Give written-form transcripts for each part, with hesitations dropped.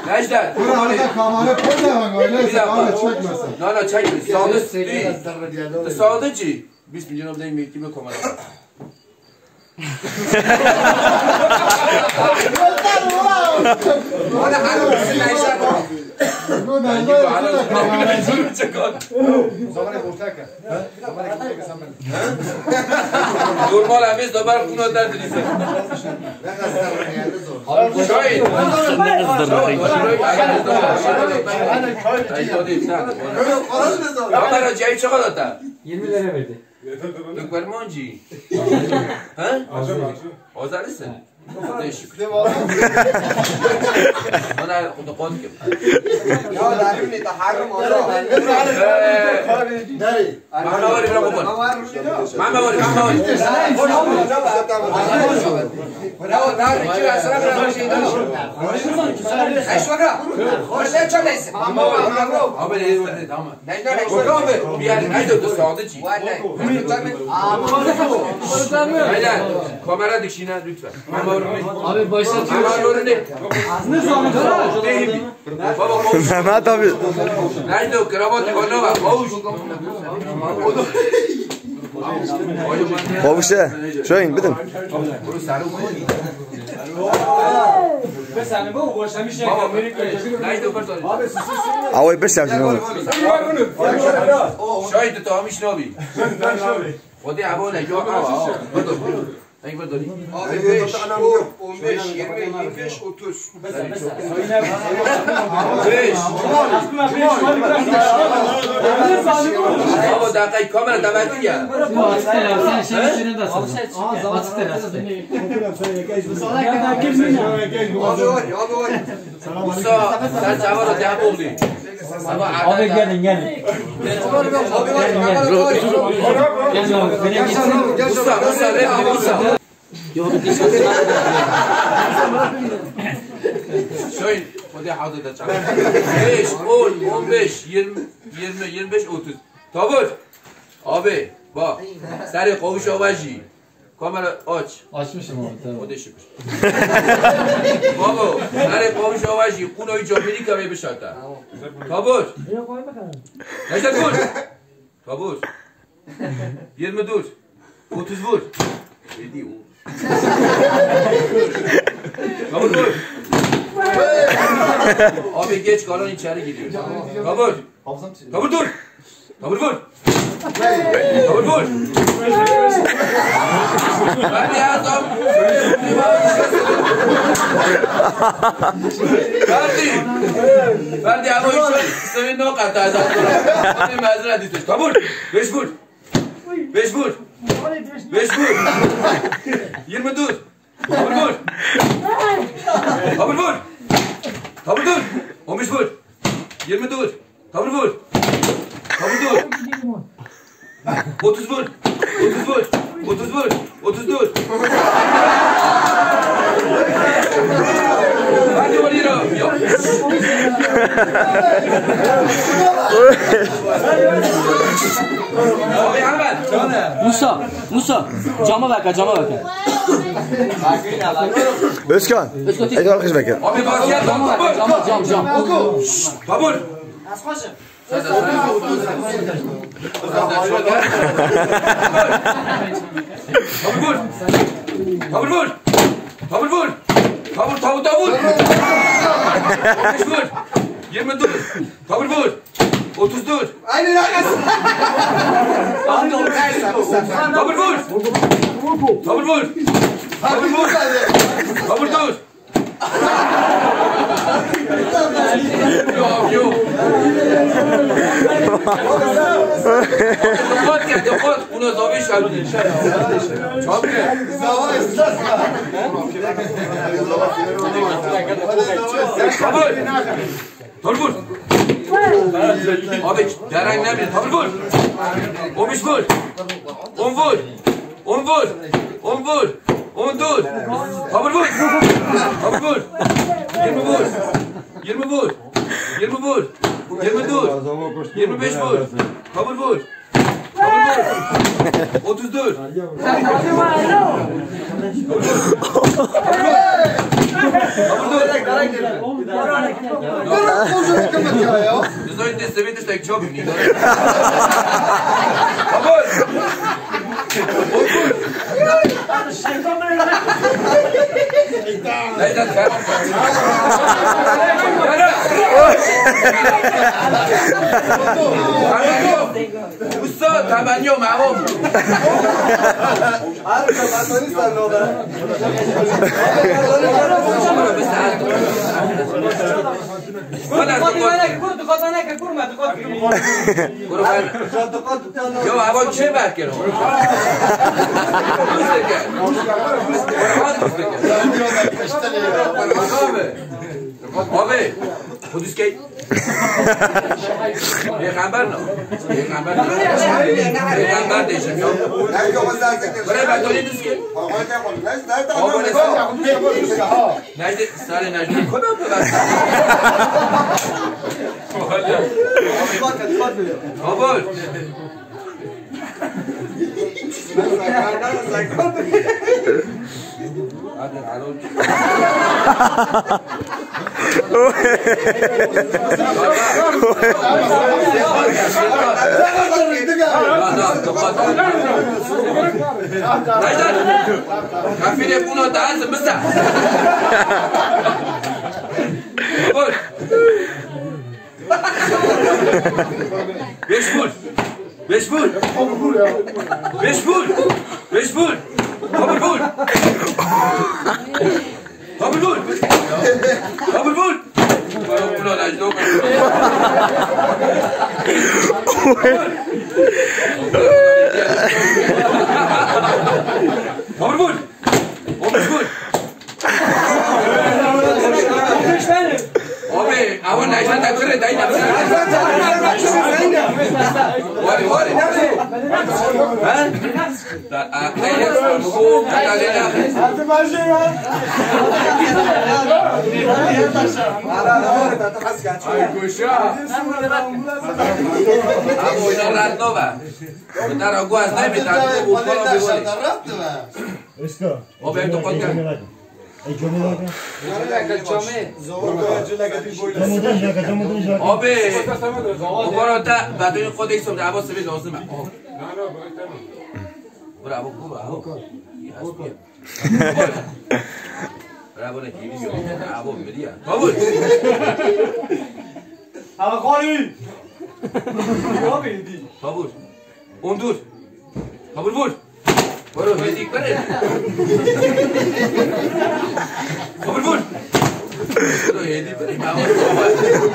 Necdet. Burada kamera koyma öyleyse kamera çekmesin. Ne çekmesin. Sağda değil. Sağda çi. 20 milyon ablayım mekki mi kamera. Ona hanım Necdet. Bu Necdet kamera çekiyor. Zamanı kurtarka. Zamanı kurtarka sen ben. Normal amiz dobar kuno derdiniz. Ne kadar yani zor. Şahit. Kamera cayı çakal ata. 20 lira verdi. Dökvermanci. Ha? Azarlısın. Değişik. Bana kod kim? Ya darim ne taharrum Allah. Nereye? Mama var ibra kopar. Mama var. Bravo, dar iki asra bravo şeydi. Eşvara. Hoşça çalış. Mama var. Abi ne var tamam. Necdet eşvara. Bir yer ne de sadıcı. Vallahi. Beyler kamera dikişine lütfen. Mama var. Abi başlatıyor. Mama var ne? Ne zaman? Baba Mehmet abi. nerede o kravat konu var? Koş. Kovuşa. Şöyle gidin. Bunu sarı koy. Bes hani bu boşamış ya. Nerede o person? Avay beş yapacağım. Şahit tamammış ne abi? O da abone yok ama. Tek bir döneyim. Abi 5, 10, 15, 20, 25, 30. 5. Baba dakika kamera davet ya. Sen şey düşünün de sen. Açık terasta. Abi var, abi var. Usta sen cevabı da oldu. Abi gelin gelin. Abi var, kamera var. Gel abi. Beni gitsin. Musa ver Musa. Yok bir şey. Şöyle o da hazır da çabuk. 5, 10, 15, 20, 25, 30. Tabur. Abi bak. Sari kovuş ovajı. Kamera aç. Açmışım abi tamam. O da şükür. Baba, sari kovuş ovajı. Kunoyu Amerika ve bişata. Tabur. Necdet vur. Tabur. 20 dur. 30 vur. 7 vur. Kabul dur. Abi geç kalan içeri gidiyor. Kabul. Kabul dur. Kabul vur. Kabul vur. Ben de adam. Verdi ama işe senin o kadar da. Abi mazeret istiyor. Kabul. 5 vur. 5 vur. 5 vur. 20 dur. Kabul vur. Kabul vur. Kabul dur. 15 vur. 20 dur. Kabul vur. Kabul dur. 30 vur. 30 vur. 30 vur. 30 dur. Hadi oynayalım. Yok. Abi Ahmet. Musa. Cama bak, cama bak. Özkan. Ey alkış bekle. Abi bak ya Cam. Kabul. Kabul vur. Kabul vur. Kabul tavuk. 15 vur. 20 dur. Kabul vur. 30 dur. Aynen arkası. Kabul vur. Kabul vur. Kabul vur. Kabul dur. Yok. Dikkat. Bunu zavi şabdi. Çabuk. Kabul vur. Abi derang ne bileyim. Kabul vur. 15 vur. 10 vur. 10 vur. 10 vur. 10 dur. Kabul vur. Kabul vur. 20 vur. 20 vur. 20 vur. 20 dur. 25 vur. Kabul vur. Kabul vur. 30 dur. Kabul vur. Du solltest nicht joggen. Kabul. Nein, das kann Usta, tabanyo ma'am. Yo, avon چه برکر آبه خودش کی پیغمبر نه پیغمبر دیشم یا برای بدانی دوست کی نجد سال نجد کدام ببرد آبول Kafir bunu da azım mısın? Vur. 5 vur. 5 vur. 5 vur. 5 vur. Kabul vur. Kabul vur. Kabul vur. Bunu da azım. Kabul vur. 15 vur. Abi, awan naşan takşire dayı napsa. Wari. Ha? Aklayla bu katalena. Ay goşa. Abo inorat nova. Betar aku asnai betar bu kolo bivoli. Abi to konga. آبه مبارات بدون خود ایستم دعوا سوی لازمه برو عبا خوبه برو نکیمی عبا ببریم کابل همه خالی کابل اون دور کابل بود برو هدیک بره کابل بود برو هدیک بره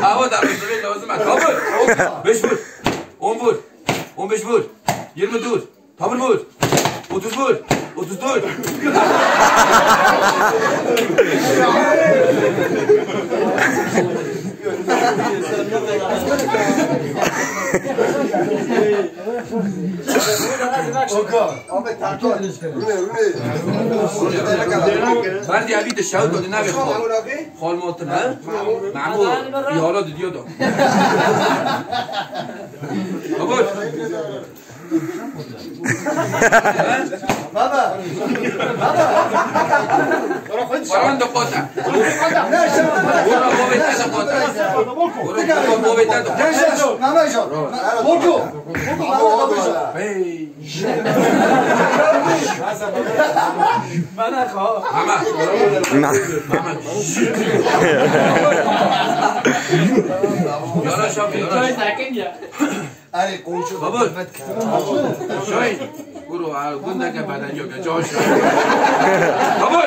هوا در بسیاری لازمه کابل 5 بود 10 بود 15 بود 20 بود کابل بود 30 بود 32 بردی عبید شهود داده نبخواه خال موتن ها معمول یالا دیدیو داد کابل بابا بران دو قطع برو بوبیت دو قطع برو بوبیت دو قطع یارا شامی آره قوچو بابا شاید برو گنده که بدن یا که جاش بابا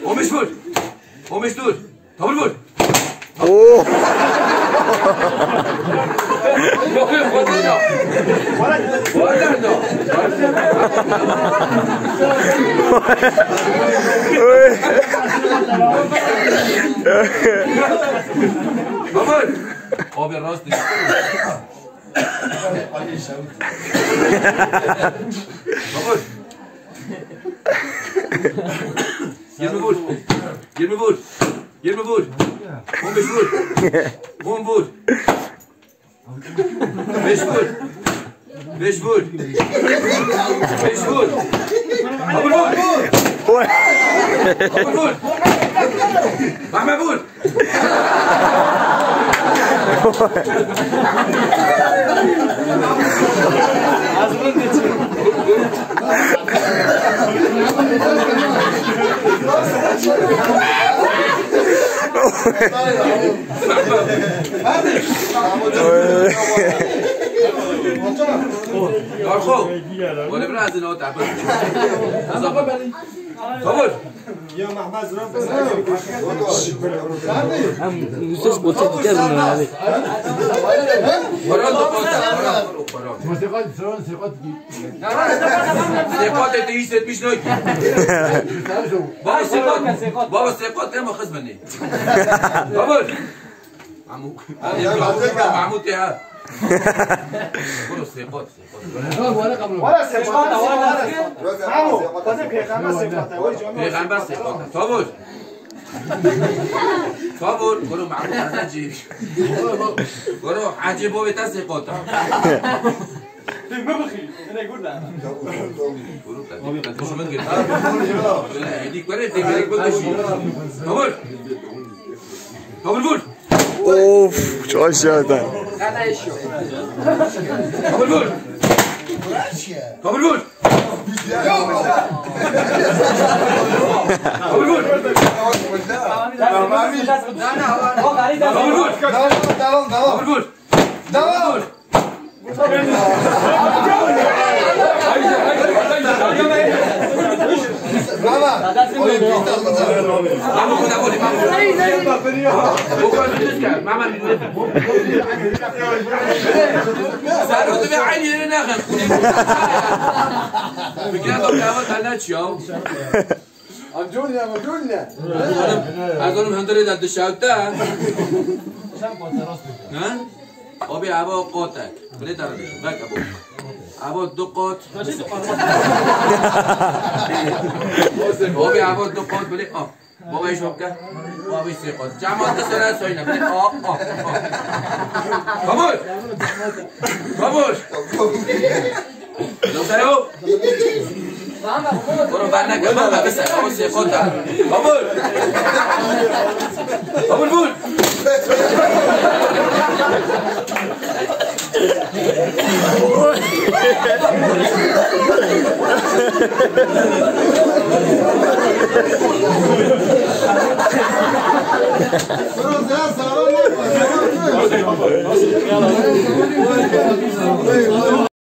15 بود 15 دور کابل بود اوه بابا آب راست نیست بابا 20 بود 20 بود 20 بود 15 بود 10 بود 5 بود 5 بود 5 بود کابل بود کابل بود محمود خب ولی برای از اینا تعبیر خبر یا محمد زرم دوستش بوده دیگه نه برای دو سقاط تیست پیش نوی بابا سقاط ما خزمنی خبر محمود تیها برو سقاط پیغمبر سقاط صبر صبر برو محمود حسن جیب برو حاجی بو بتا سقاط برو تا شو من گرفت هدیک برای دیگه بگوشی صبر صبر بود اوف چای شدن صبر بود صبر بود اگرم هندره داد شاوتا نه آبی هوا قاطع بله دارم بک ابو هوا دو قاط آبی هوا دو قاط بله آب بابا ایش بکن آبی سه قاط جماعت سر سوینا بله آب خاموش خاموش دوستایو برو بند نکن من بسه آبی سه قاط خاموش خاموش بود Burası ya, sağlam yapma.